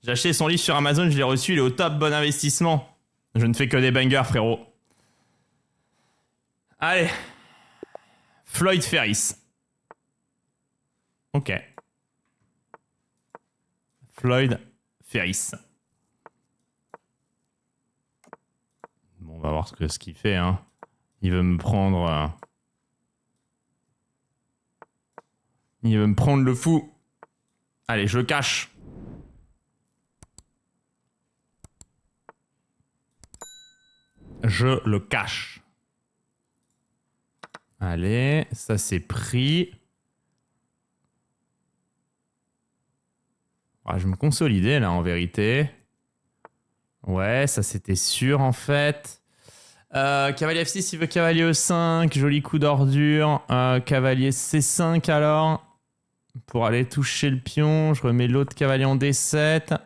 J'ai acheté son livre sur Amazon, je l'ai reçu, il est au top, bon investissement. Je ne fais que des bangers, frérot. Allez. Floyd Ferris. Ok. Floyd Ferris. Bon, on va voir ce qu'il fait, hein. Il veut me prendre... Il veut me prendre le fou. Allez, je le cache. Je le cache. Allez, ça c'est pris. Ah, je me consolidais là en vérité. Ouais, ça c'était sûr en fait. Cavalier F6, il veut cavalier E5. Joli coup d'ordure. Cavalier C5 alors. Pour aller toucher le pion. Je remets l'autre cavalier en D7.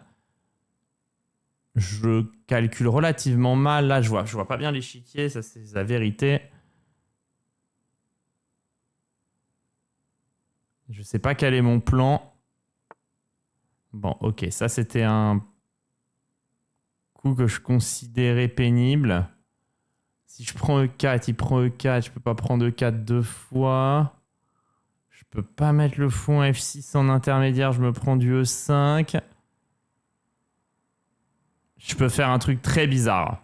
Je calcule relativement mal. Là, je vois pas bien l'échiquier. Ça, c'est la vérité. Je sais pas quel est mon plan. Bon, ok. Ça, c'était un coup que je considérais pénible. Si je prends E4, il prend E4. Je peux pas prendre E4 deux fois. Je peux pas mettre le fou en F6 en intermédiaire. Je me prends du E5. Je peux faire un truc très bizarre.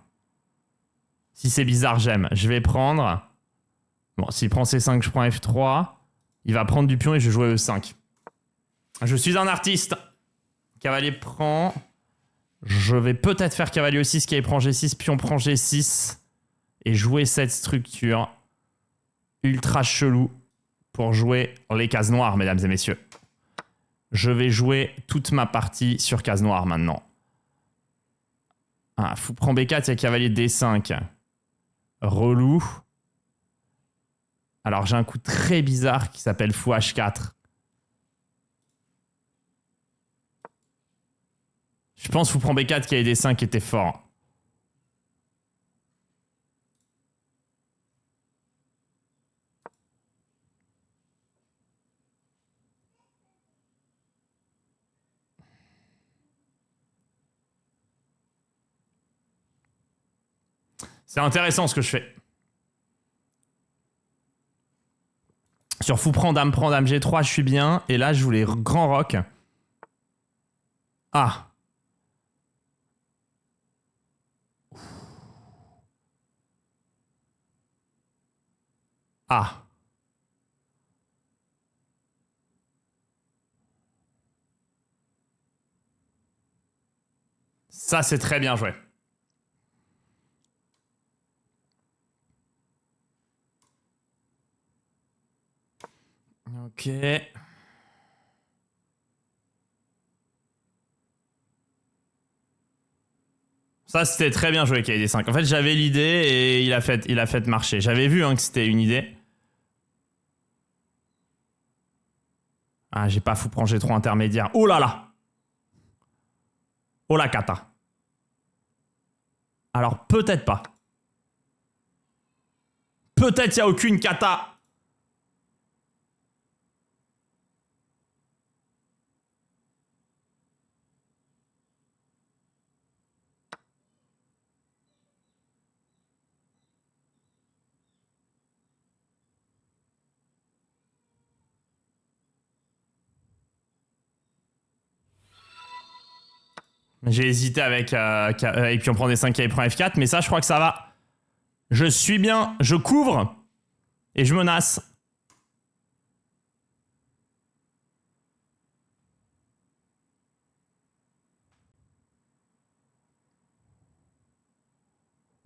Si c'est bizarre, j'aime. Je vais prendre... Bon, s'il prend C5, je prends F3. Il va prendre du pion et je vais jouer E5. Je suis un artiste. Cavalier prend. Je vais peut-être faire cavalier E6, cavalier prend G6, pion prend G6. Et jouer cette structure ultra chelou pour jouer les cases noires, mesdames et messieurs. Je vais jouer toute ma partie sur case noire maintenant. Ah, fou prend B4, il y a cavalier D5. Relou. Alors j'ai un coup très bizarre qui s'appelle fou H4. Je pense fou prend B4, cavalier D5 était fort. C'est intéressant ce que je fais. Sur fou prend dame G3, je suis bien. Et là, je voulais grand roc. Ah. Ah. Ça, c'est très bien joué. Ok. Ça, c'était très bien joué, KD5. En fait, j'avais l'idée et il a fait marcher. J'avais vu hein, que c'était une idée. Ah, j'ai pas fou prend G3 intermédiaire. Oh là là. Oh la cata. Alors, peut-être pas. Peut-être il n'y a aucune cata. J'ai hésité avec pion prend D5, qui prend F4, mais ça, je crois que ça va. Je suis bien, je couvre et je menace.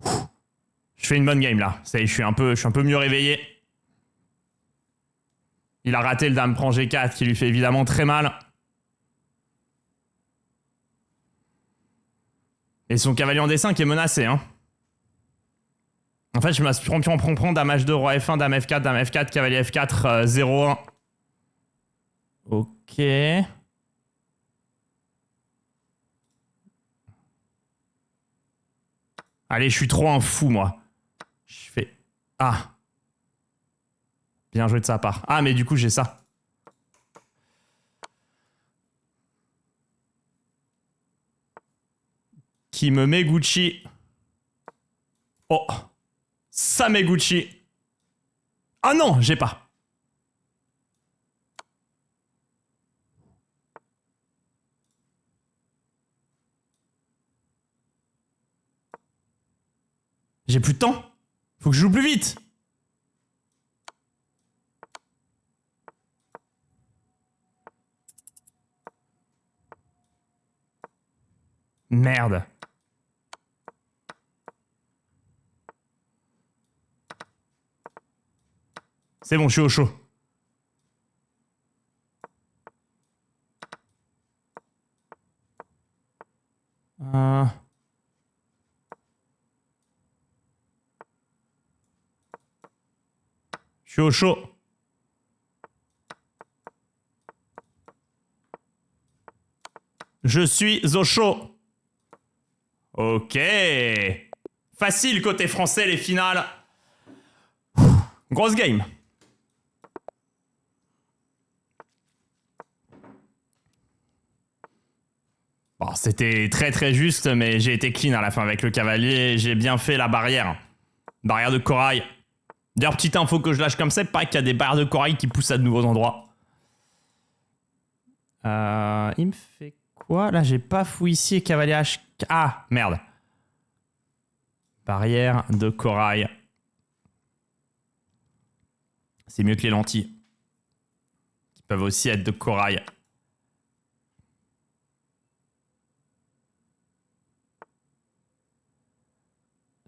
Je fais une bonne game là. Ça y est, je suis un peu mieux réveillé. Il a raté le dame prend G4 qui lui fait évidemment très mal. Et son cavalier en D5 est menacé. Hein. En fait, je me prends dame H2, roi F1, dame F4, cavalier F4, 0-1. Ok. Allez, je suis trop un fou, moi. Je fais... Ah. Bien joué de sa part. Ah, mais du coup, j'ai ça. qui me met Gucci. Oh, ça met Gucci. Ah non, j'ai pas. J'ai plus de temps. Faut que je joue plus vite. Merde. C'est bon, je suis au chaud. Je suis au chaud. Je suis au chaud. Ok. Facile côté français, les finales. Grosse game. Bon, c'était très très juste, mais j'ai été clean à la fin avec le cavalier. J'ai bien fait la barrière. Barrière de corail. D'ailleurs, petite info que je lâche comme ça, il paraît qu'il y a des barrières de corail qui poussent à de nouveaux endroits. Il me fait quoi? Là, j'ai pas fou ici, cavalier H. Ah, merde. Barrière de corail. C'est mieux que les lentilles. Qui peuvent aussi être de corail.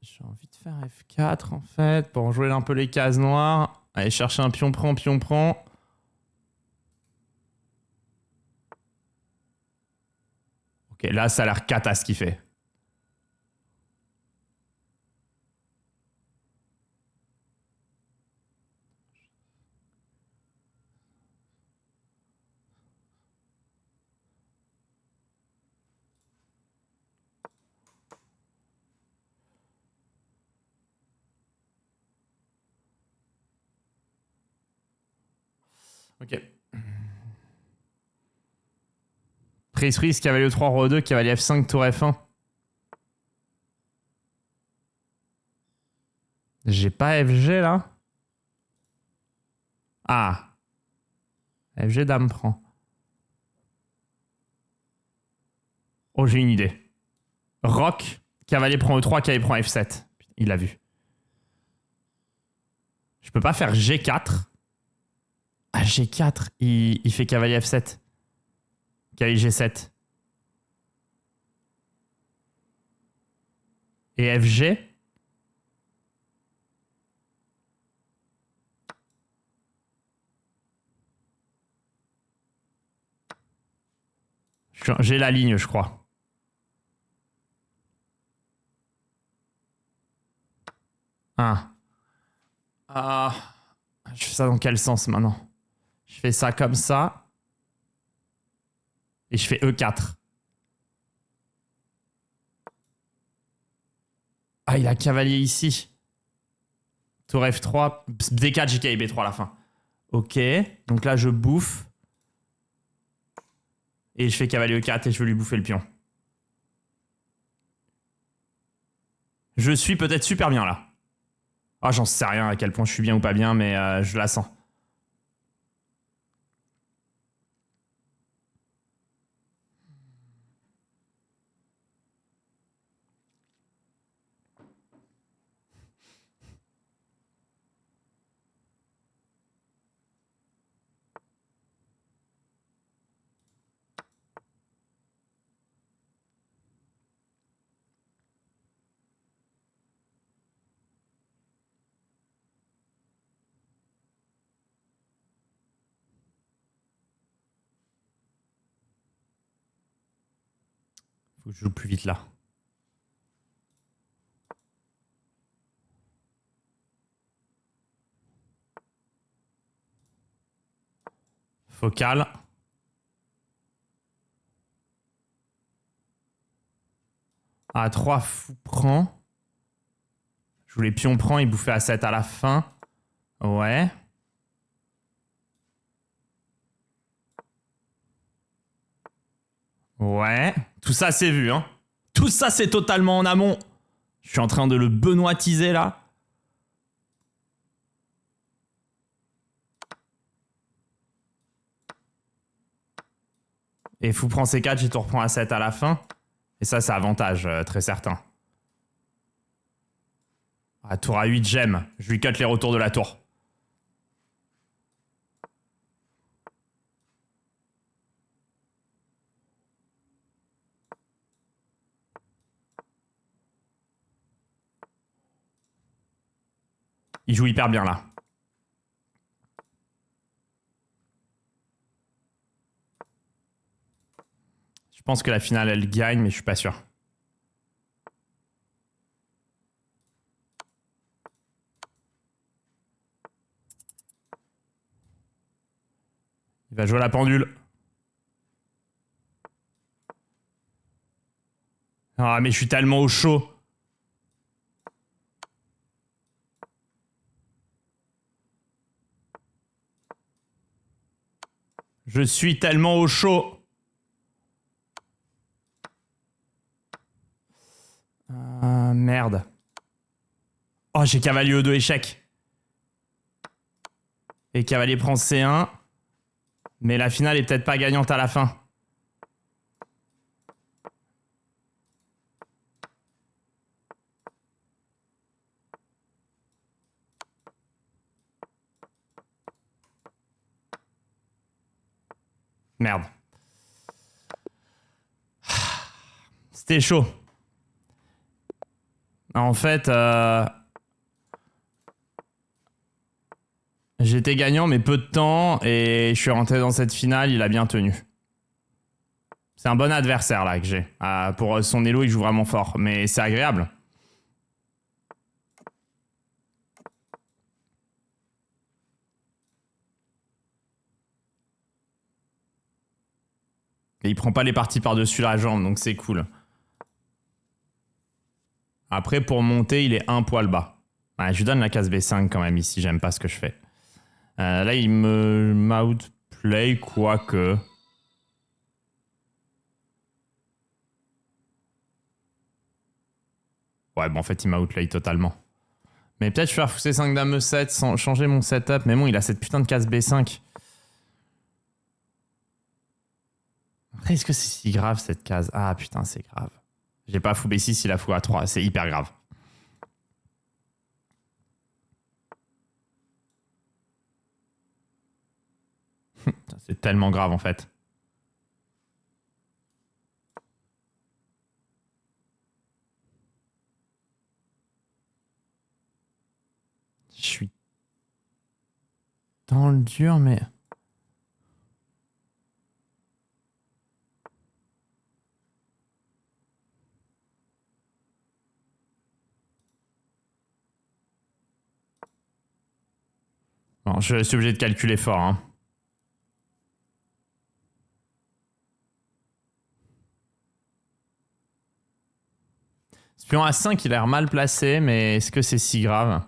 J'ai envie de faire F4 en fait pour jouer un peu les cases noires. Aller chercher un pion prend, pion prend. Ok, là ça a l'air cata ce qu'il fait. Ok. Prise prise, cavalier 3, roi 2, cavalier F5, tour F1. J'ai pas FG là. Ah. FG dame prend. Oh, j'ai une idée. Roc, cavalier prend E3, cavalier prend F7. Il l'a vu. Je peux pas faire G4. Ah, G4, il fait cavalier F7. Cavalier G7. Et FG. J'ai la ligne, je crois. Ah. Je fais ça dans quel sens maintenant? Je fais ça comme ça. Et je fais E4. Ah, il a cavalier ici. Tour F3. D4, j'ai cavalier B3 à la fin. Ok. Donc là, je bouffe. Et je fais cavalier E4 et je veux lui bouffer le pion. Je suis peut-être super bien là. Ah, j'en sais rien à quel point je suis bien ou pas bien, mais je la sens. Faut que je joue plus vite là. Focal. Ah, 3 fou prend. Je voulais pion prend, il bouffait A7 à la fin. Ouais. Ouais. Tout ça, c'est vu, hein. Tout ça, c'est totalement en amont. Je suis en train de le benoîtiser là. Et fou prend C4, j'ai tout reprend à 7 à la fin. Et ça, c'est avantage, très certain. Ah, tour à 8, j'aime. Je lui cut les retours de la tour. Il joue hyper bien là. Je pense que la finale, elle gagne, mais je suis pas sûr. Il va jouer la pendule. Ah, mais je suis tellement au chaud. Je suis tellement au chaud. Merde. Oh, j'ai cavalier E2 échec. Et cavalier prend C1. Mais la finale est peut-être pas gagnante à la fin. Merde. C'était chaud. En fait, j'étais gagnant, mais peu de temps, et je suis rentré dans cette finale, il a bien tenu. C'est un bon adversaire, là, que j'ai. Pour son elo, il joue vraiment fort, mais c'est agréable. Et il prend pas les parties par-dessus la jambe, donc c'est cool. Après, pour monter, il est un poil bas. Ouais, je lui donne la case B5 quand même ici, j'aime pas ce que je fais. Là, il me outplay, quoique. Ouais, bon, en fait, il m'a outplay totalement. Mais peut-être je vais faire fou C5 dame E7 sans changer mon setup. Mais bon, il a cette putain de case B5. Après, est-ce que c'est si grave cette case? Ah putain, c'est grave. J'ai pas fou B6, il a fou A3. C'est hyper grave. C'est tellement grave en fait. Je suis dans le dur, mais... Bon, je suis obligé de calculer fort. Hein. Pion A5, il a l'air mal placé, mais est-ce que c'est si grave?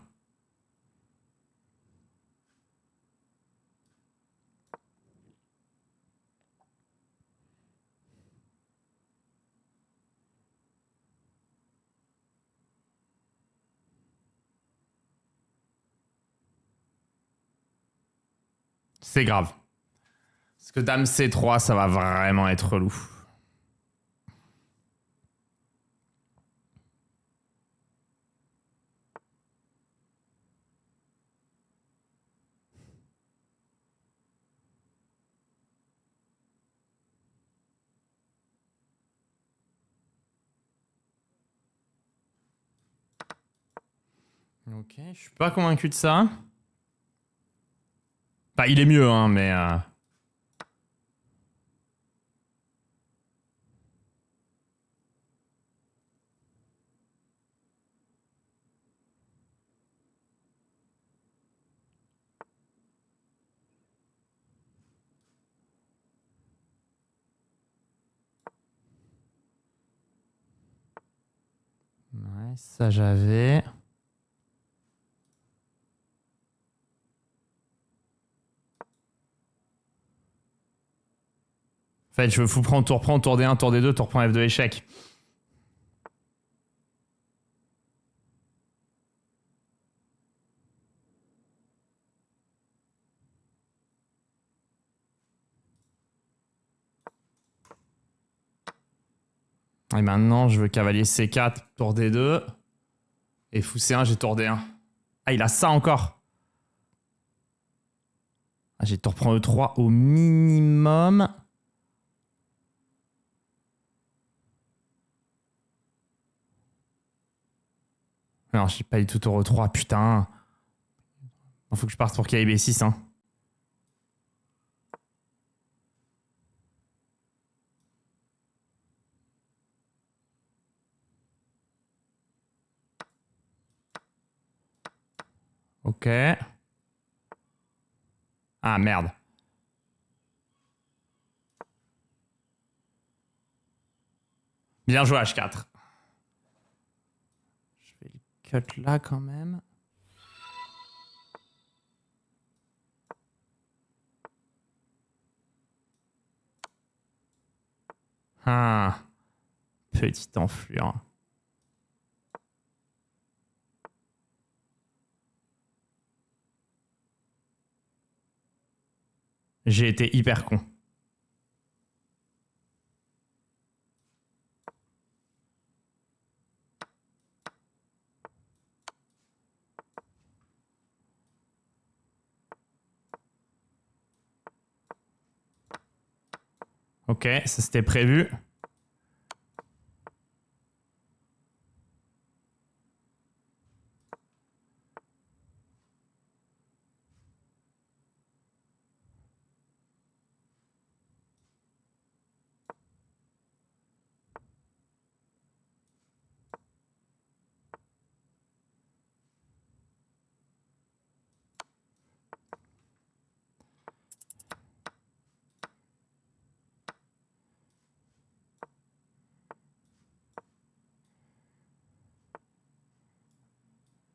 C'est grave. Parce que dame C3, ça va vraiment être relou. Ok, je suis pas convaincu de ça. Bah, il est mieux, hein, mais... Ouais, ça j'avais... En fait, je veux fou prendre tour D1, tour D2, tour prend F2 échec. Et maintenant, je veux cavalier C4, tour D2. Et fou C1, j'ai tour D1. Ah, il a ça encore. Ah, j'ai tour prend E3 au minimum. Non, j'ai pas du tout tour E3, putain. Il faut que je parte pour KIB6, hein. Ok. Ah, merde. Bien joué H4. Je vais le cut là quand même. Ah. Petite enflure. J'ai été hyper con. Ok, ça c'était prévu.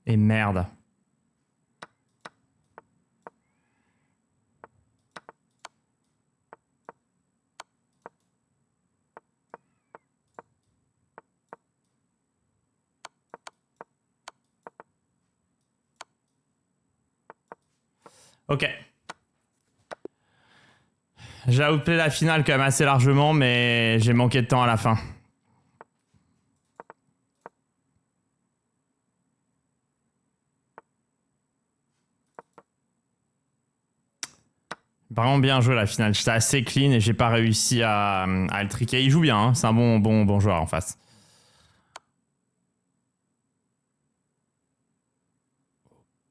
Et merde. Ok. J'ai outplay la finale quand même assez largement, mais j'ai manqué de temps à la fin. Vraiment bien joué la finale. J'étais assez clean et j'ai pas réussi à le tricker. Il joue bien, hein. C'est un bon joueur en face.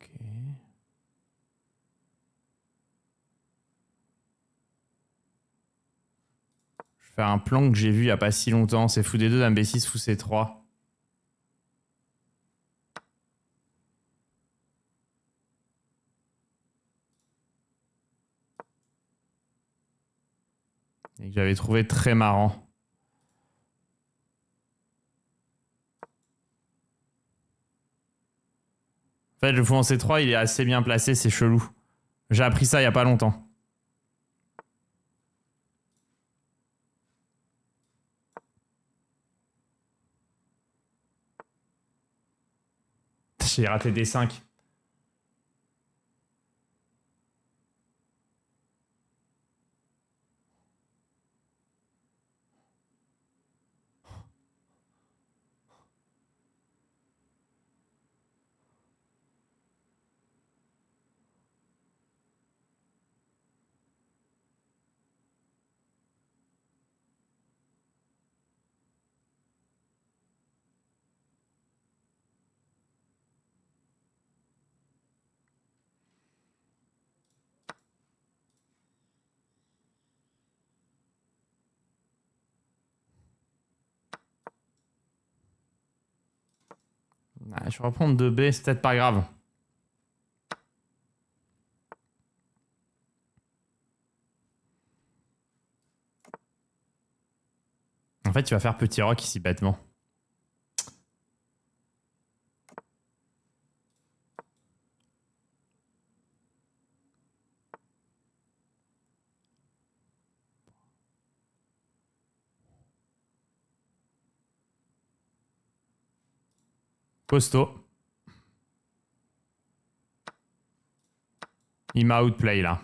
Ok. Je vais faire un plan que j'ai vu il y a pas si longtemps. C'est fou D2, dame B6, fou C3. Et que j'avais trouvé très marrant. En fait, le fou en C3, il est assez bien placé, c'est chelou. J'ai appris ça il y a pas longtemps. J'ai raté D5. Ah, je vais reprendre 2B, c'est peut-être pas grave. En fait, tu vas faire petit roc ici bêtement. Costaud. Il m'a outplay là.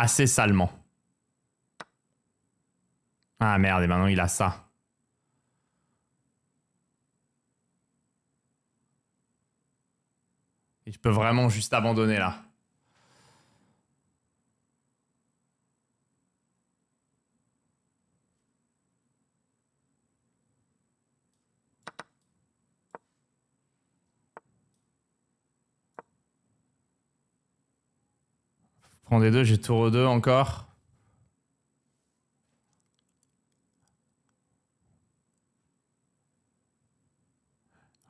assez salement. Ah merde, et maintenant il a ça. Et je peux vraiment juste abandonner là. Prends des deux, j'ai tour au 2 encore.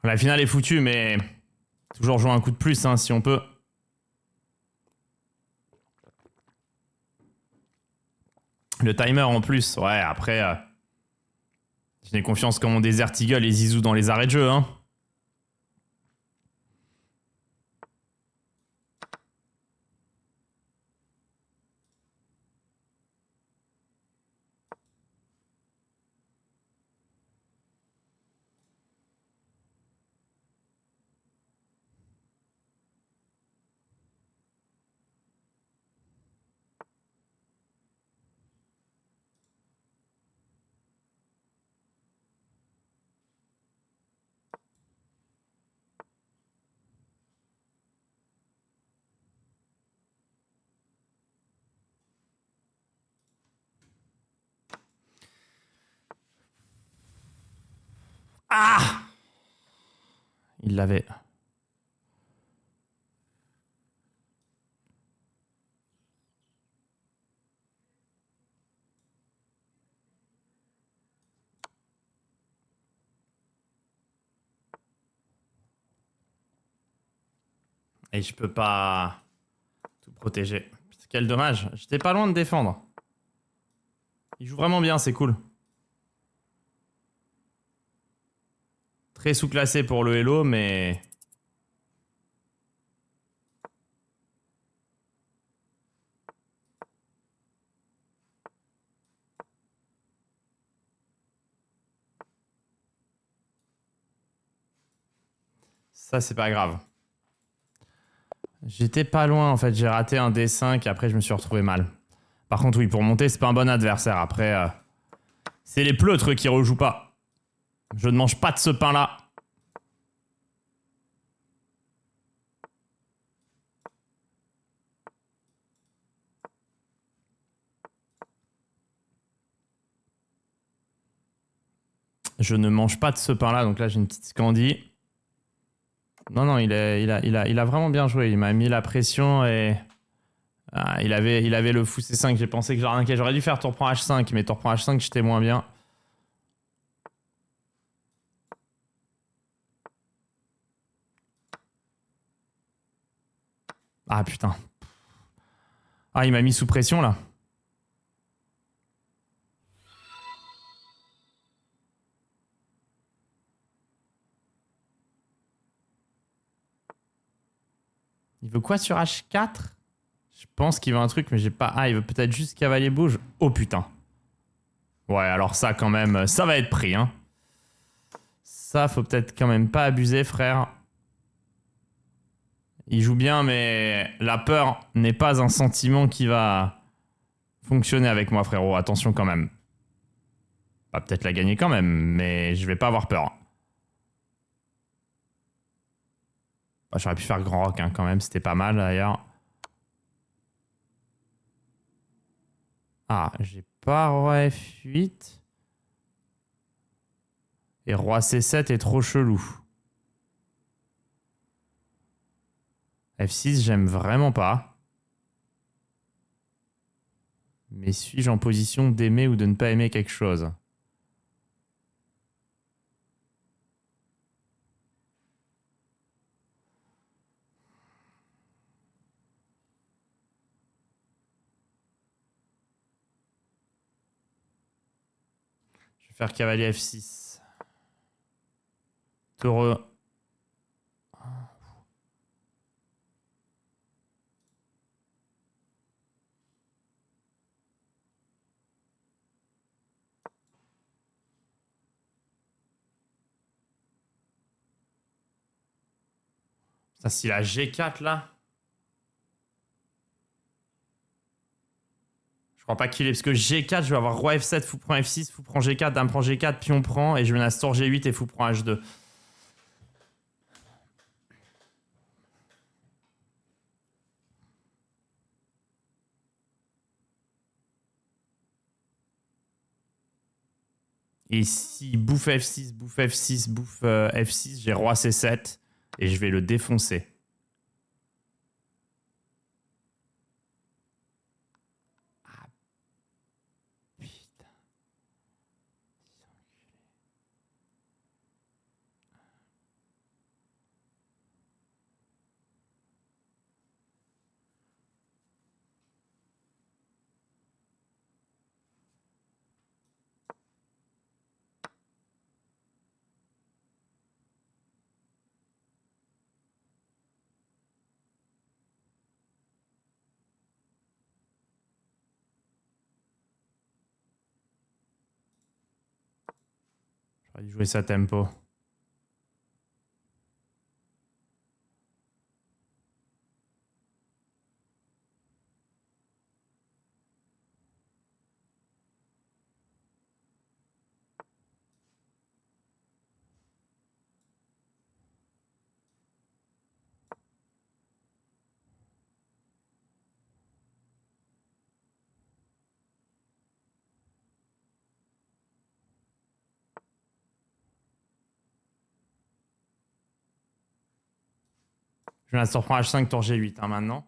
La finale est foutue, mais toujours jouer un coup de plus hein, si on peut. Le timer en plus, ouais, après, j'ai confiance comme mon Desert Eagle et Zizou dans les arrêts de jeu. Hein. Ah! Il l'avait. Et je peux pas tout protéger. Quel dommage. J'étais pas loin de défendre. Il joue vraiment bien, c'est cool. Très sous-classé pour le Hello, mais... Ça, c'est pas grave. J'étais pas loin, en fait. J'ai raté un D5, après je me suis retrouvé mal. Par contre, oui, pour monter, c'est pas un bon adversaire. Après, c'est les pleutres qui rejouent pas. Je ne mange pas de ce pain-là. Je ne mange pas de ce pain-là, donc là, j'ai une petite Scandi. Non, non, il a vraiment bien joué. Il m'a mis la pression et... Ah, il avait le fou C5. J'ai pensé que j'aurais dû faire tour prend H5, mais tour prend H5, j'étais moins bien. Ah putain. Ah, il m'a mis sous pression là. Il veut quoi sur H4? Je pense qu'il veut un truc, mais j'ai pas... Ah, il veut peut-être juste cavalier bouge. Oh putain. Ouais, alors ça quand même, ça va être pris. Hein. Ça, faut peut-être quand même pas abuser, frère. Il joue bien, mais la peur n'est pas un sentiment qui va fonctionner avec moi, frérot. Attention quand même. Pas peut-être la gagner quand même, mais je vais pas avoir peur. Bah, j'aurais pu faire grand rock hein, quand même, c'était pas mal d'ailleurs. Ah, j'ai pas roi F8. Et roi C7 est trop chelou. F6, j'aime vraiment pas. Mais suis-je en position d'aimer ou de ne pas aimer quelque chose? Je vais faire cavalier F6. Tour. Ça, si la G4 là. crois pas qu'il est, parce que G4, je vais avoir roi F7, fou prend F6, fou prend G4, dame prend G4, pion prend, et je menace tour G8 et fou prend H2. Et si bouffe F6, bouffe F6, bouffe F6, j'ai roi C7 et je vais le défoncer. Ah putain. J'aurais dû jouer ça tempo. Je menace tour prend H5, tour G8 hein, maintenant.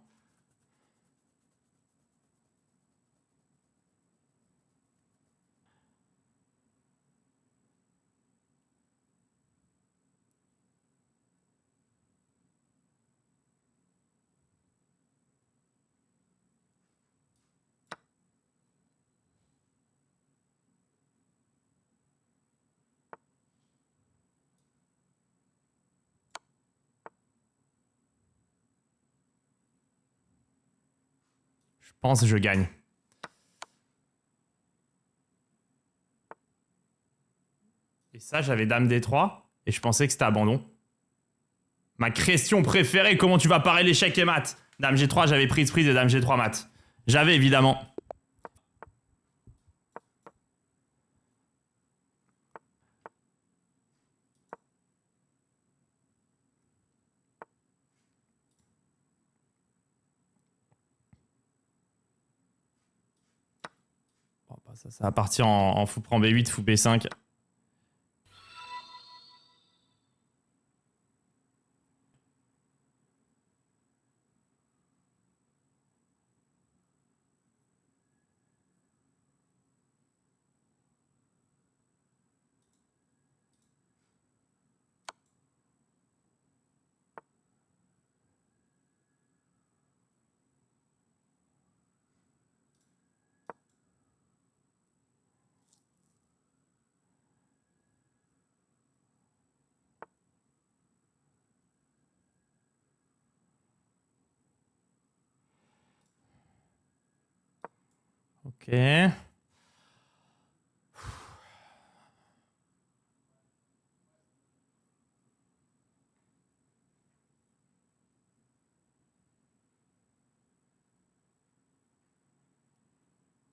Je pense que je gagne. Et ça, j'avais dame D3 et je pensais que c'était abandon. Ma question préférée, comment tu vas parer l'échec et mat? Dame G3, j'avais prise et dame G3 mat. J'avais évidemment. Bon, bah ça va partir en fou prend B8, fou B5. Ok.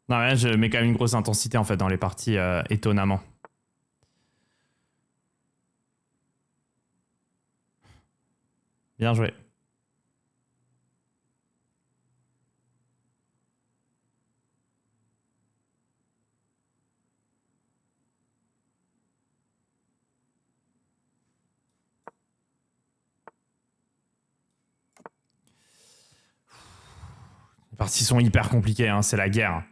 Non, mais là, je mets quand même une grosse intensité en fait dans les parties, étonnamment. Bien joué. Les parties sont hyper compliquées, hein, c'est la guerre.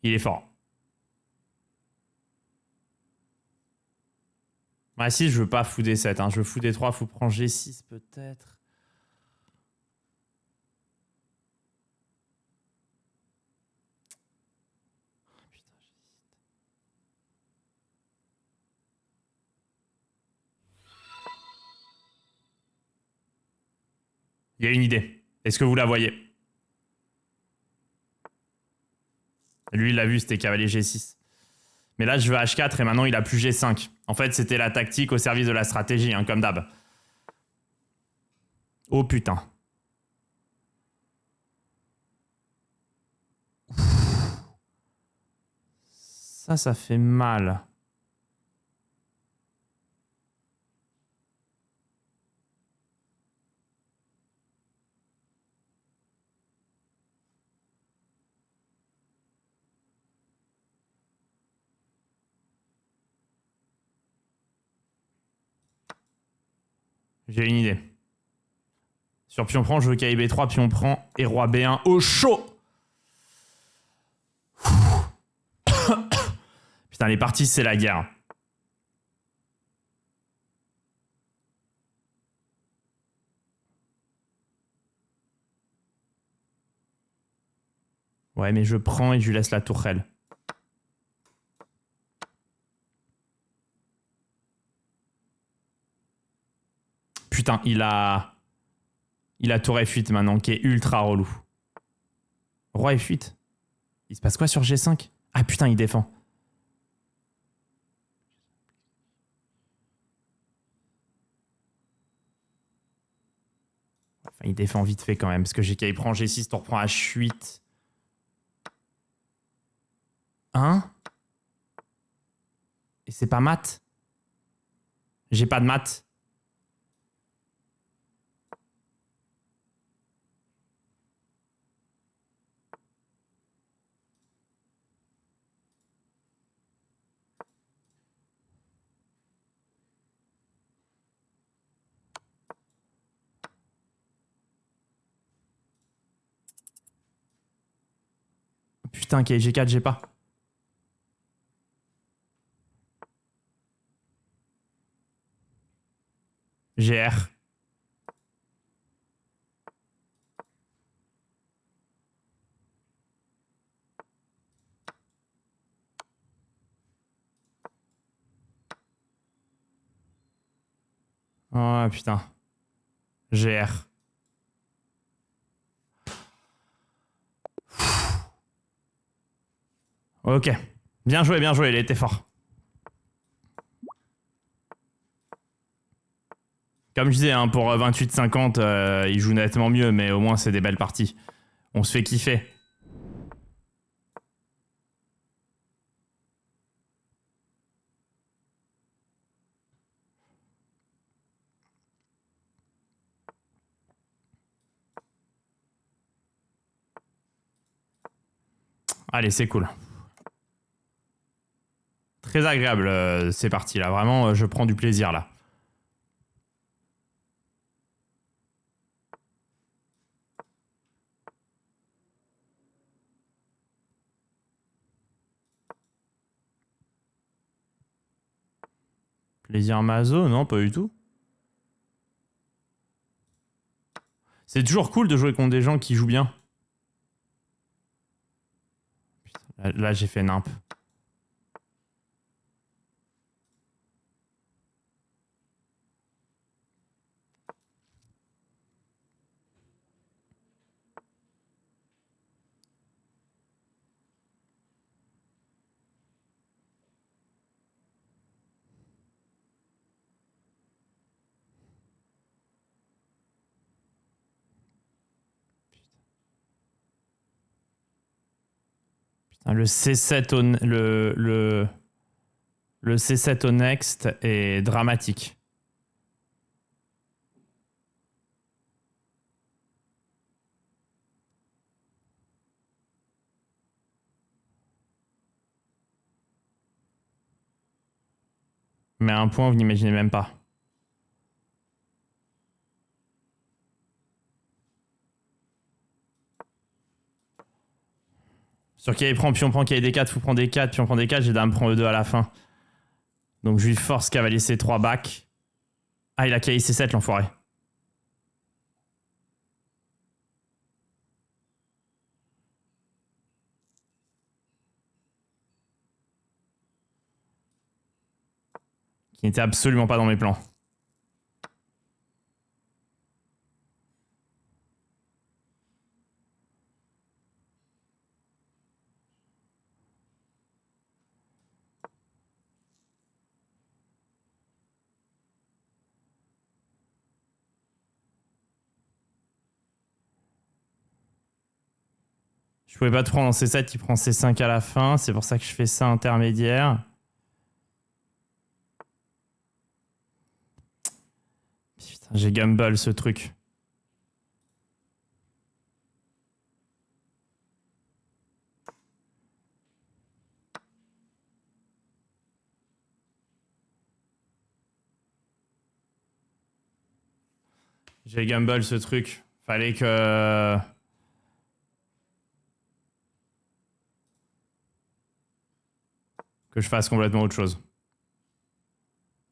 Il est fort. Ah si, je veux pas fou D7, hein. Je veux fou D3, fou prend G6 peut-être. Il y a une idée. Est-ce que vous la voyez? Lui, il l'a vu, c'était cavalier G6. Mais là, je veux H4 et maintenant, il a plus G5. En fait, c'était la tactique au service de la stratégie, hein, comme d'hab. Oh putain. Ça fait mal. J'ai une idée. Sur pion prend, je veux KIB 3, pion prend et roi B1 au chaud. Putain, les parties, c'est la guerre. Ouais, mais je prends et je lui laisse la tourelle. Putain, il a tour F8 maintenant, qui est ultra relou. Roi F8. Il se passe quoi sur G5? Ah putain, il défend. Enfin, il défend vite fait quand même, parce que GK prend G6, tour prend H8. Hein? Et c'est pas mat? J'ai pas de mat. Putain, ok, G4, j'ai pas. GR. Oh putain. GR. Ok. Bien joué, il était fort. Comme je disais, hein, pour 28-50, il joue nettement mieux, mais au moins c'est des belles parties. On se fait kiffer. Allez, c'est cool. Très agréable ces parties là. Vraiment, je prends du plaisir là. Plaisir Mazo? Non, pas du tout. C'est toujours cool de jouer contre des gens qui jouent bien. Putain, là j'ai fait nimp. Putain, le C7 le C7 au next est dramatique. Mais à un point, vous n'imaginez même pas. Sur qui il prend, pion prend, qui D4, fou prend D4, pion prend D4, j'ai dame prend E2 à la fin. Donc je lui force cavalier C3 back. Ah, il a KI C7 l'enfoiré. Qui n'était absolument pas dans mes plans. Je pouvais pas te prendre en C7, il prend C5 à la fin. C'est pour ça que je fais ça intermédiaire. Putain, j'ai gamble ce truc. J'ai gamble ce truc. Fallait que... que je fasse complètement autre chose.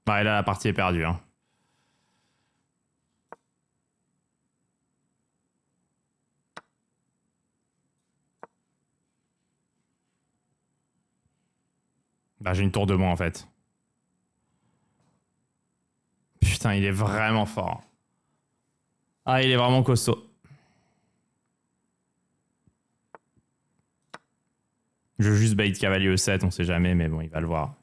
Bah, et là, la partie est perdue. Hein. Bah, j'ai une tour de moins, en fait. Putain, il est vraiment fort. Ah, il est vraiment costaud. Je veux juste bait cavalier E7, on sait jamais, mais bon, il va le voir.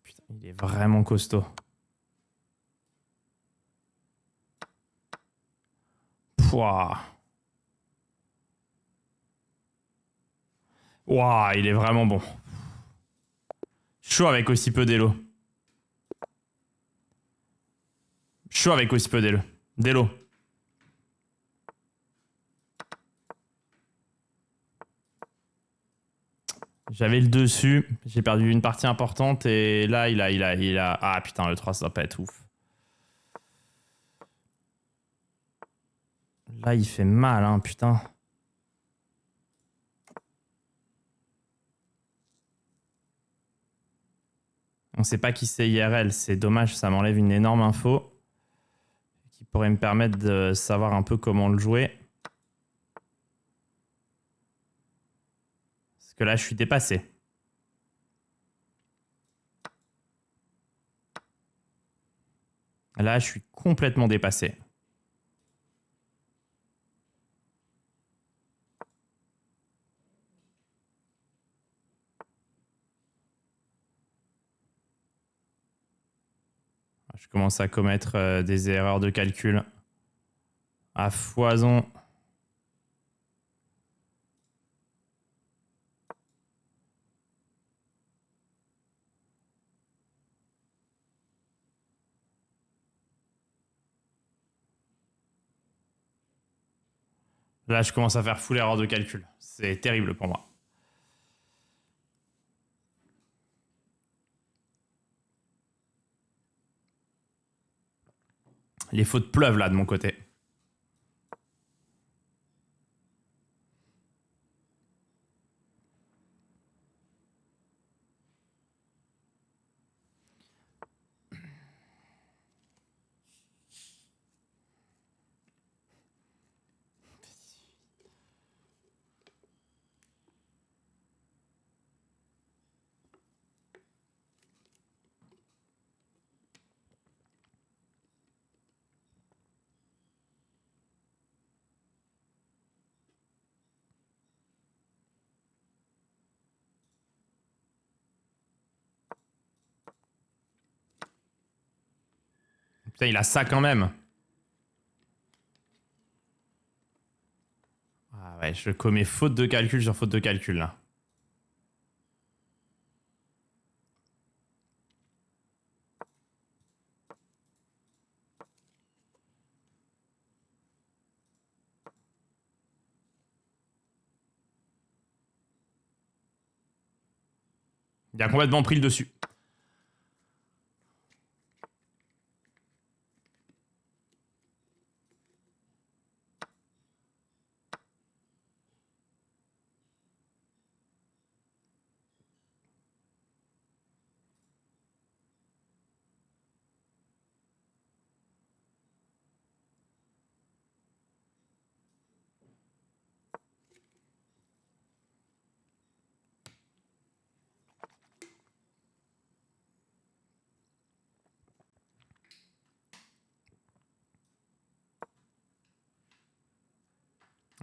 Putain, il est vraiment costaud. Pouah. Ouah, il est vraiment bon. Chaud avec aussi peu d'élo. Chaud avec aussi peu d'élo. D'élo. J'avais le dessus, j'ai perdu une partie importante et là il a... Ah putain, le 3 ça doit pas être ouf. Là il fait mal hein, putain. On sait pas qui c'est IRL, c'est dommage, ça m'enlève une énorme info qui pourrait me permettre de savoir un peu comment le jouer. Parce que là je suis dépassé. Là je suis complètement dépassé. Je commence à commettre des erreurs de calcul à foison. Là, je commence à faire full erreur de calcul. C'est terrible pour moi. Les fautes pleuvent là de mon côté. Putain, il a ça quand même. Ah ouais, je commets faute de calcul sur faute de calcul là. Il a complètement pris le dessus.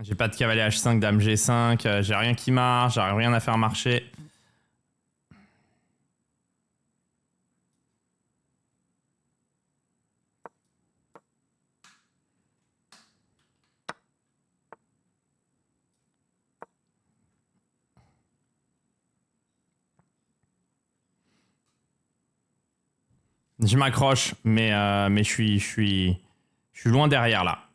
J'ai pas de cavalier H5, dame G5, j'ai rien qui marche, j'arrive rien à faire marcher. Je m'accroche, mais je suis loin derrière là.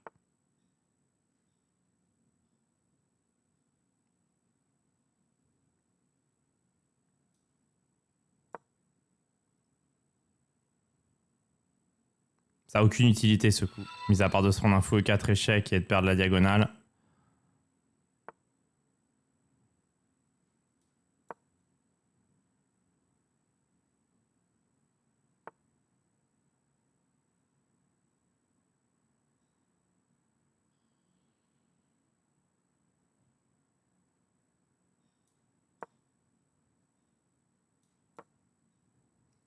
Ça n'a aucune utilité ce coup, mis à part de se prendre un fou 4 échecs et de perdre la diagonale.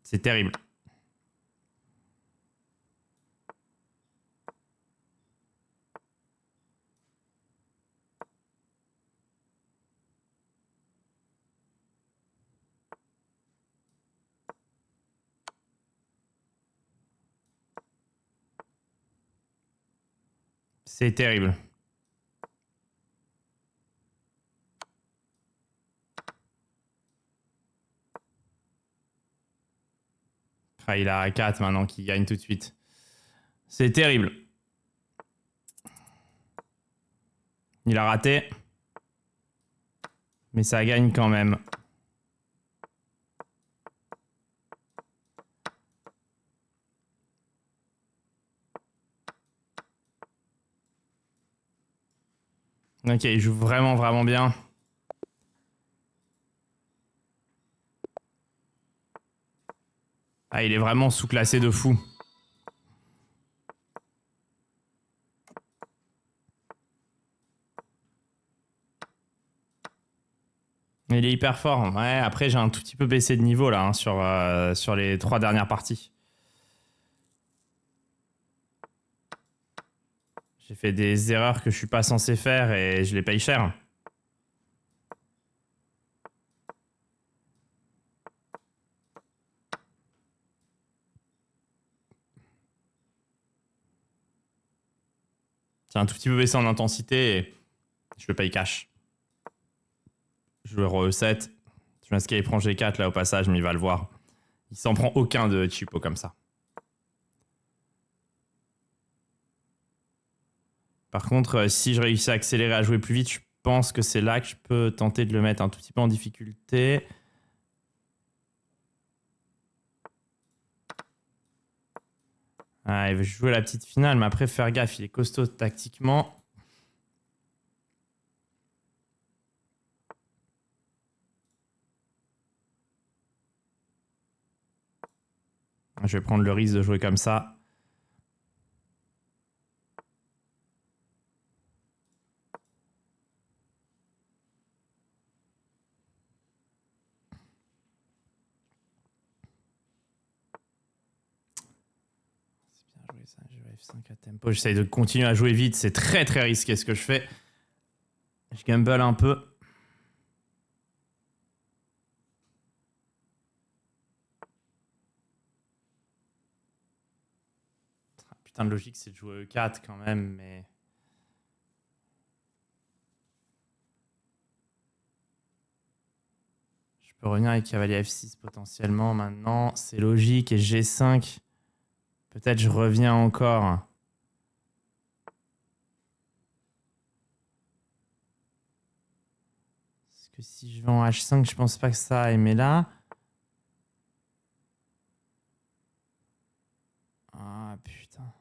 C'est terrible. C'est terrible. Ah, il a 4 maintenant qui gagne tout de suite. C'est terrible. Il a raté. Mais ça gagne quand même. Ok, il joue vraiment, vraiment bien. Ah, il est vraiment sous-classé de fou. Il est hyper fort. Ouais, après, j'ai un tout petit peu baissé de niveau là, hein, sur les 3 dernières parties. J'ai fait des erreurs que je suis pas censé faire et je les paye cher. J'ai un tout petit peu baissé en intensité et je le paye cash. Je joue Roi E7. Je m'escape prend G4 là au passage, mais il va le voir. Il s'en prend aucun de cheapo comme ça. Par contre, si je réussis à accélérer, à jouer plus vite, je pense que c'est là que je peux tenter de le mettre un tout petit peu en difficulté. Ah, il veut jouer la petite finale, mais après, faire gaffe, il est costaud tactiquement. Je vais prendre le risque de jouer comme ça. C'est bien joué ça, je vais F5 à tempo. J'essaye de continuer à jouer vite, c'est très très risqué ce que je fais. Je gamble un peu. Putain, de logique, c'est de jouer E4 quand même, mais... Je peux revenir avec cavalier F6 potentiellement maintenant. C'est logique. Et G5. Peut-être je reviens encore. Parce que si je vais en H5, je pense pas que ça aille. Mais là... Ah putain.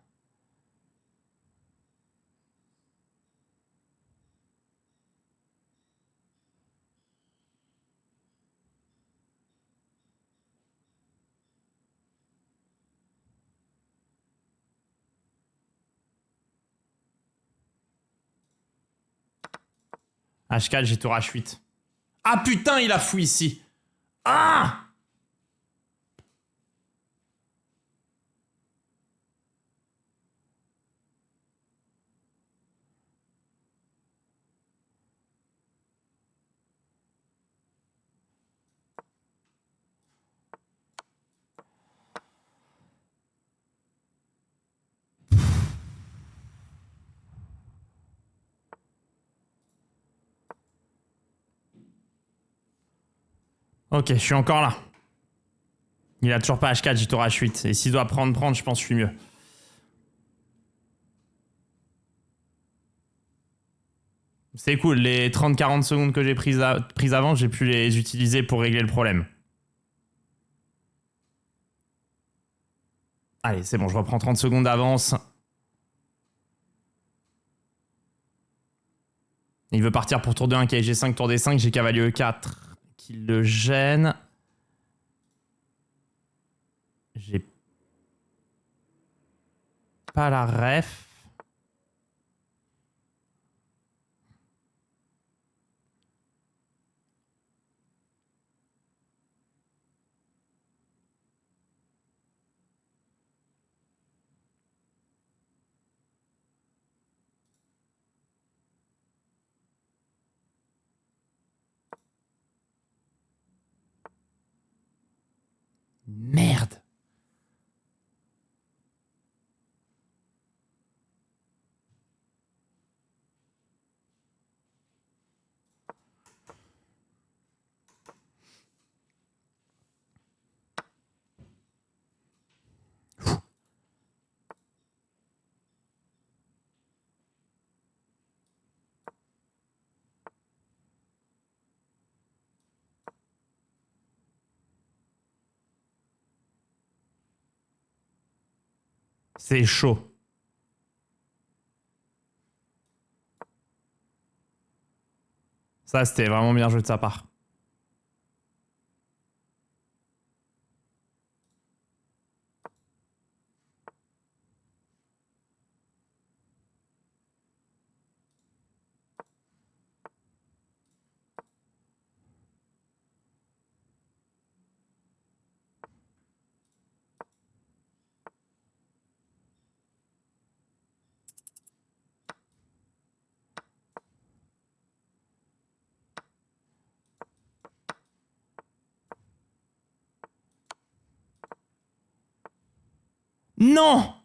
H4, j'ai tour H8. Ah putain, il a fou ici. Ah! Ok, je suis encore là. Il a toujours pas H4, j'ai tour H8. Et s'il doit prendre, je pense que je suis mieux. C'est cool, les 30-40 secondes que j'ai prises avant, j'ai pu les utiliser pour régler le problème. Allez, c'est bon, je reprends 30 secondes d'avance. Il veut partir pour tour D1, G5, tour D5, j'ai cavalier E4 qui le gêne. J'ai pas la ref. Merde. C'est chaud. Ça, c'était vraiment bien joué de sa part. Non!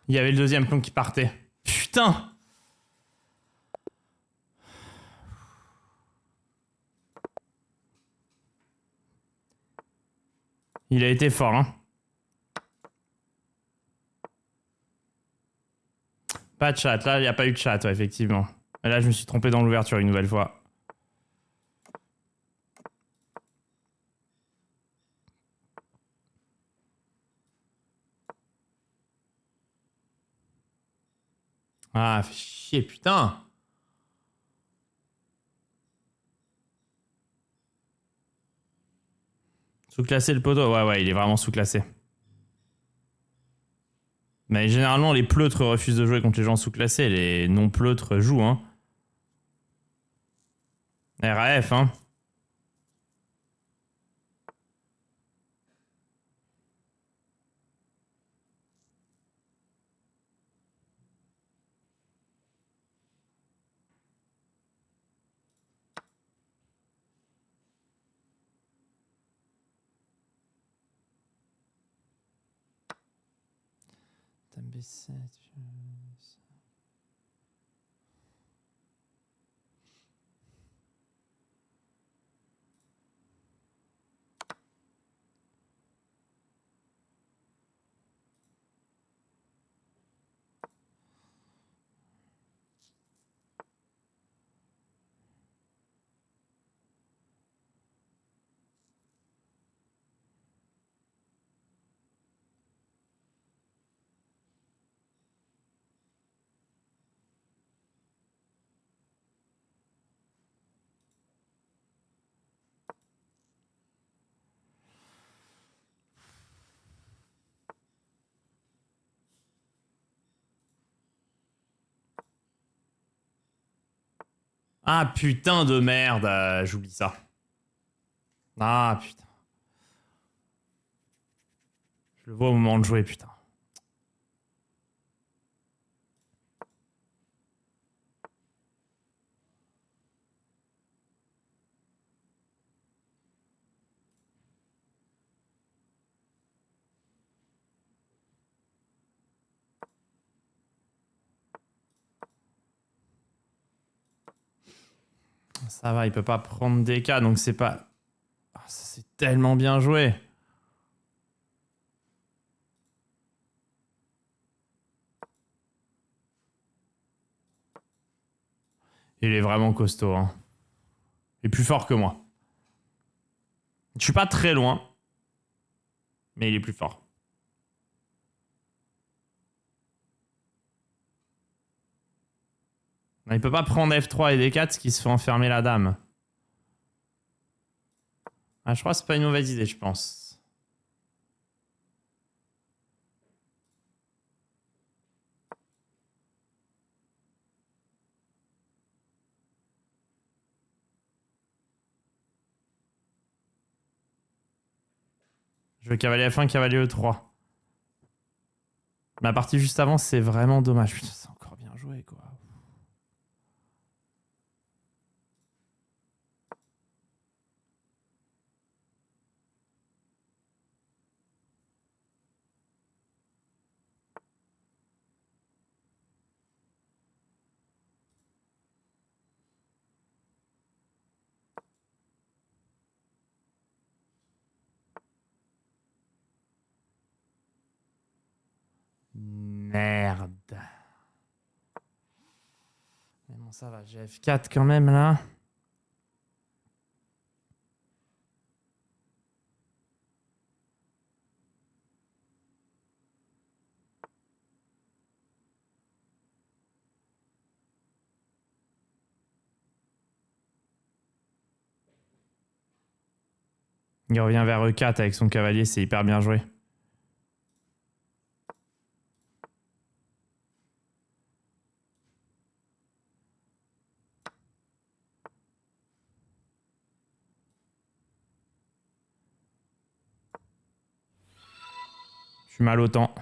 Il y avait le deuxième pion qui partait. Putain! Il a été fort, hein. Pas de chat. Là, il n'y a pas eu de chat, ouais, effectivement. Et là, je me suis trompé dans l'ouverture une nouvelle fois. Ah, fait chier, putain! Sous-classé le poteau. Ouais, il est vraiment sous-classé. Mais généralement, les pleutres refusent de jouer contre les gens sous-classés. Les non-pleutres jouent, hein. RAF, hein. B7. Ah putain de merde, j'oublie ça. Ah putain. Je le vois au moment de jouer, putain. Ça va, il peut pas prendre des cas, donc c'est pas... Ah, ça, c'est tellement bien joué. Il est vraiment costaud. Hein. Il est plus fort que moi. Je suis pas très loin, mais il est plus fort. Non, il peut pas prendre F3 et D4, ce qui se fait enfermer la dame. Ah, je crois que c'est pas une mauvaise idée, je pense. Je veux cavalier F1, cavalier E3. La partie juste avant, c'est vraiment dommage. Putain, c'est encore bien joué, quoi. Merde. Mais bon, ça va, j'ai F4 quand même, là. Il revient vers E4 avec son cavalier, c'est hyper bien joué. Je suis mal au temps.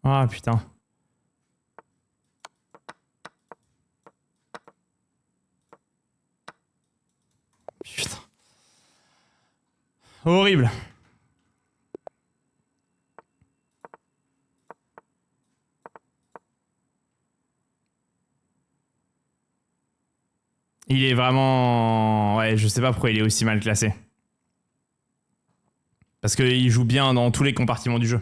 Ah, putain. Putain. Horrible. Il est vraiment... Ouais, je sais pas pourquoi il est aussi mal classé. Parce qu'il joue bien dans tous les compartiments du jeu.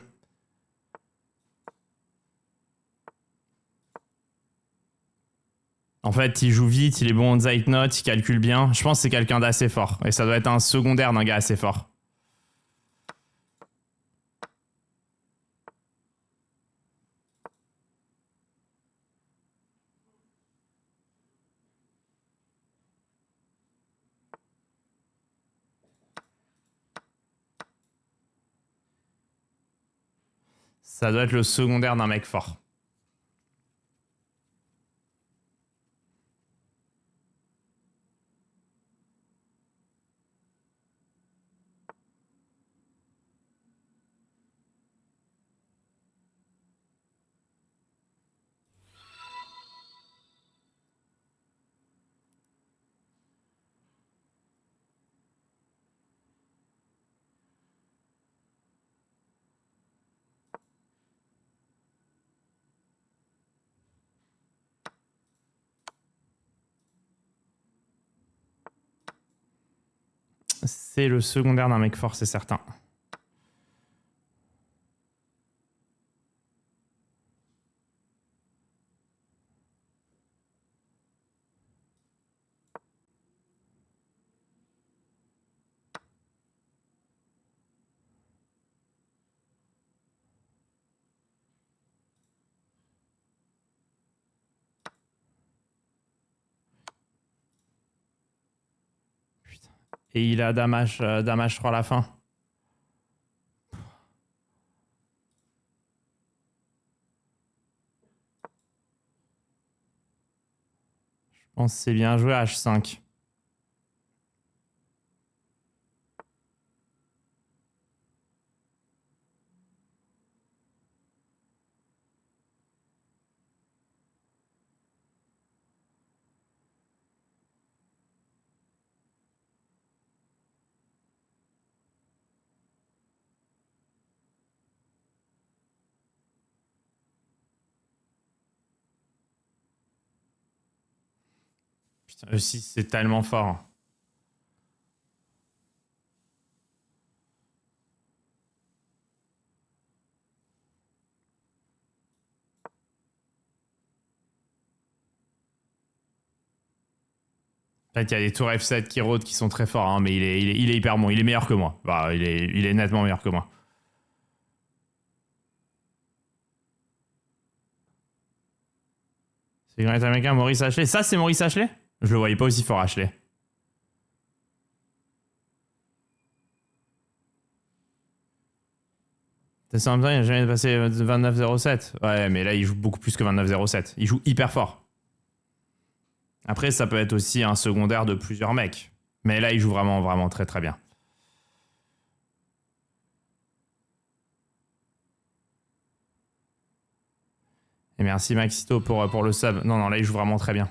En fait, il joue vite, il est bon en Zeitnote, il calcule bien. Je pense que c'est quelqu'un d'assez fort. Et ça doit être un secondaire d'un gars assez fort. Ça doit être le secondaire d'un mec fort. C'est le secondaire d'un mec fort, c'est certain. Putain. Et il a dame H3 à la fin. Je pense que c'est bien joué à H5. Putain, E6, c'est tellement fort. En fait, il y a des tours F7 qui rôdent qui sont très forts, hein, mais il est hyper bon. Il est meilleur que moi. Bah, il est nettement meilleur que moi. C'est grand américain, Maurice Ashley. Ça, c'est Maurice Ashley? Je le voyais pas aussi fort, Ashley. En même temps, il n'a jamais passé 29-07. Ouais, mais là, il joue beaucoup plus que 29-07. Il joue hyper fort. Après, ça peut être aussi un secondaire de plusieurs mecs. Mais là, il joue vraiment, vraiment très, très bien. Et merci Maxito pour le sub. Non, non, là, il joue vraiment très bien.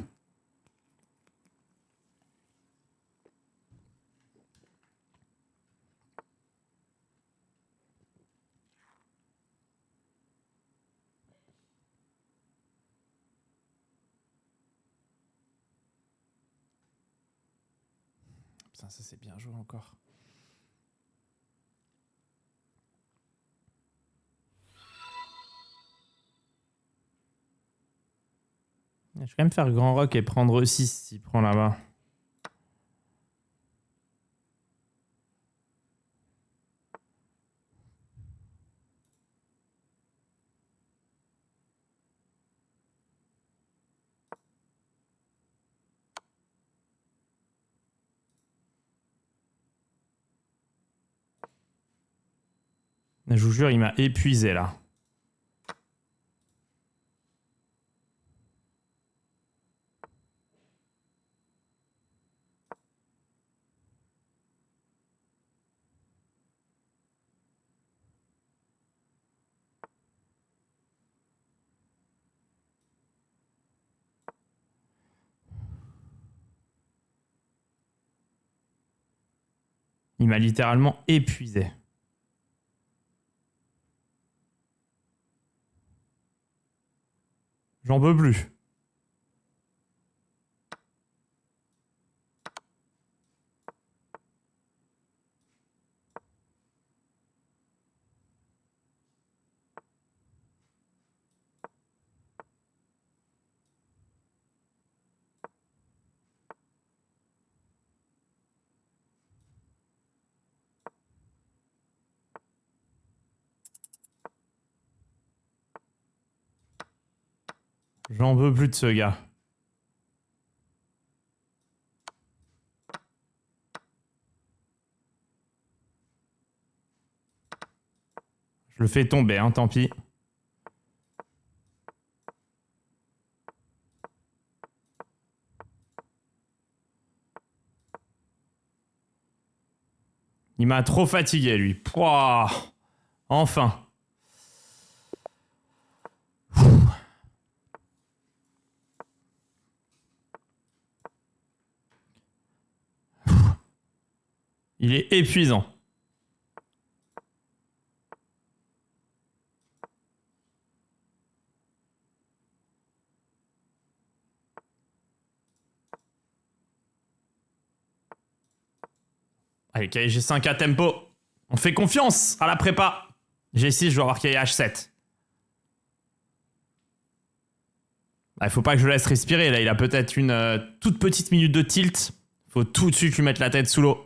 Putain, ça c'est bien joué encore. Je vais quand même faire grand rock et prendre 6 s'il prend là-bas. Je vous jure, il m'a épuisé là. Il m'a littéralement épuisé. J'en peux plus. J'en veux plus de ce gars. Je le fais tomber, hein, tant pis. Il m'a trop fatigué, lui. Pouah, enfin. Il est épuisant. Allez, KG G5 à tempo. On fait confiance à la prépa. G6, je dois avoir KG H7. Il faut pas que je le laisse respirer. Là, il a peut-être une toute petite minute de tilt. Faut tout de suite lui mettre la tête sous l'eau.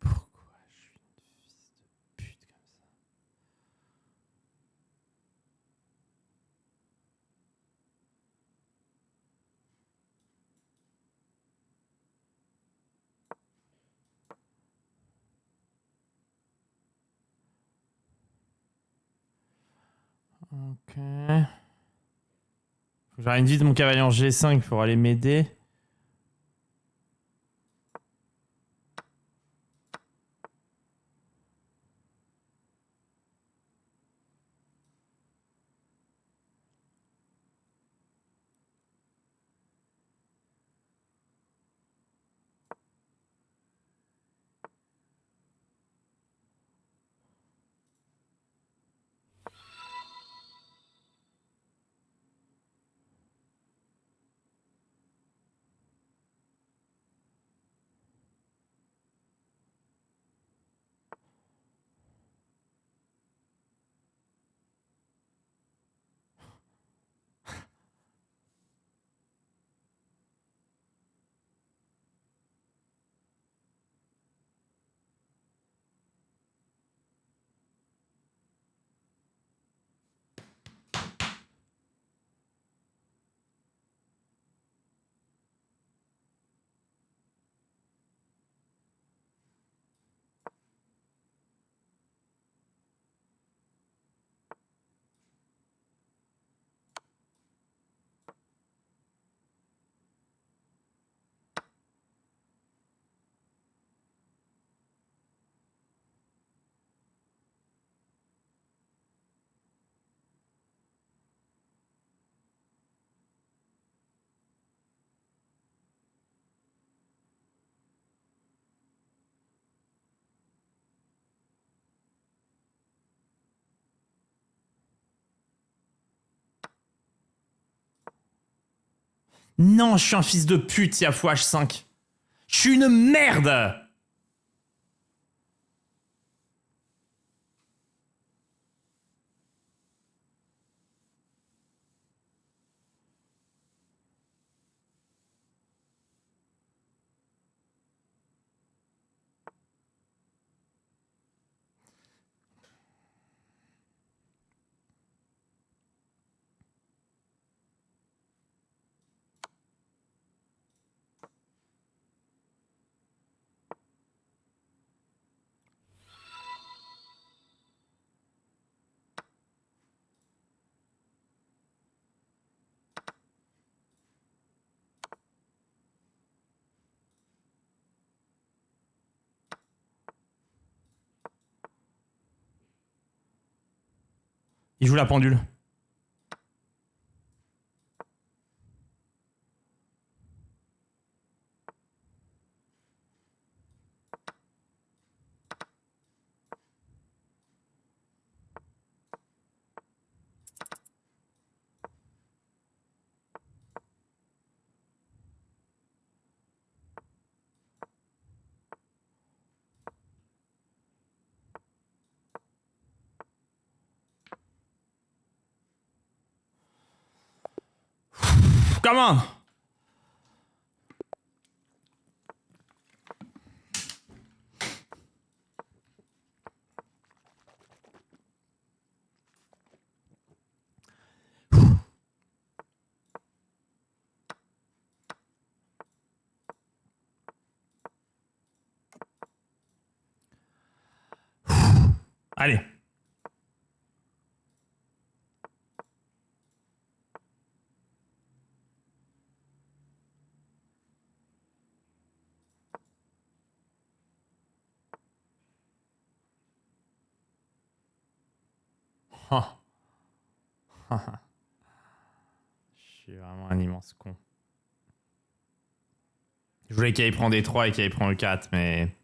Pourquoi je suis une fils de pute comme ça? Ok. Faut que j'arrive vite mon cavalier en G5 pour aller m'aider. Non, je suis un fils de pute, il y a fou H5. Je suis une merde. Il joue la pendule. Come on. Allez. Oh. Je suis vraiment un immense con. Je voulais qu'il aille prendre des 3 et qu'il aille prendre le 4, mais...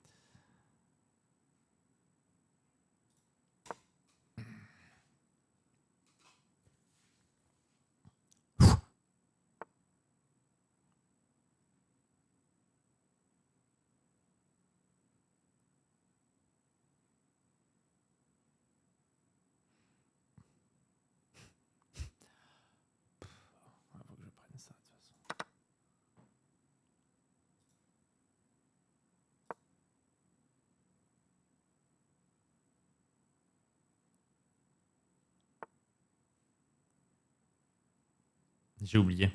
Faut que je prenne ça, de toute façon. J'ai oublié.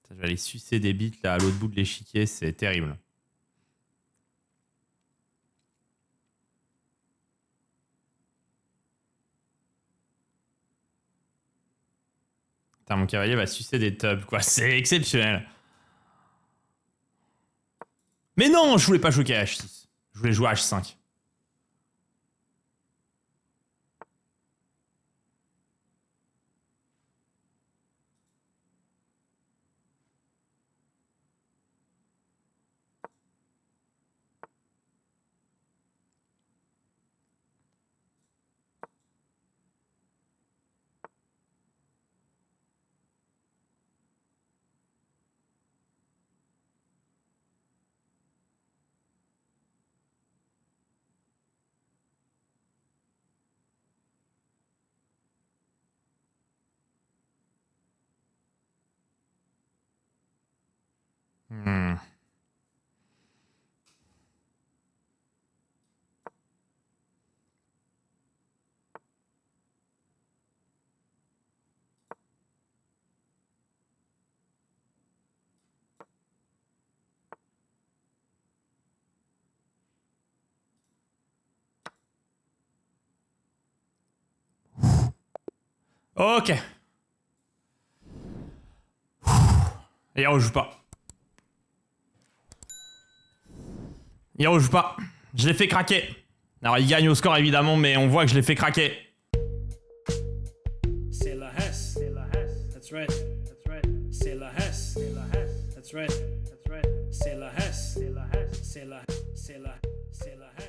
Je vais aller sucer des bites là à l'autre bout de l'échiquier, c'est terrible. Putain, mon cavalier va sucer des tubs, quoi. C'est exceptionnel. Mais non, je voulais pas jouer qu'à H6. Je voulais jouer à H5. Hmm. Ok. Et il rejoue pas. Il rejoue pas. Je l'ai fait craquer. Alors il gagne au score évidemment, mais on voit que je l'ai fait craquer. C'est la Hesse. C'est la Hesse. That's right. That's right. C'est la Hesse. C'est la Hesse. That's right. That's right. C'est la Hesse. C'est la Hesse. C'est la Hesse. C'est la Hesse.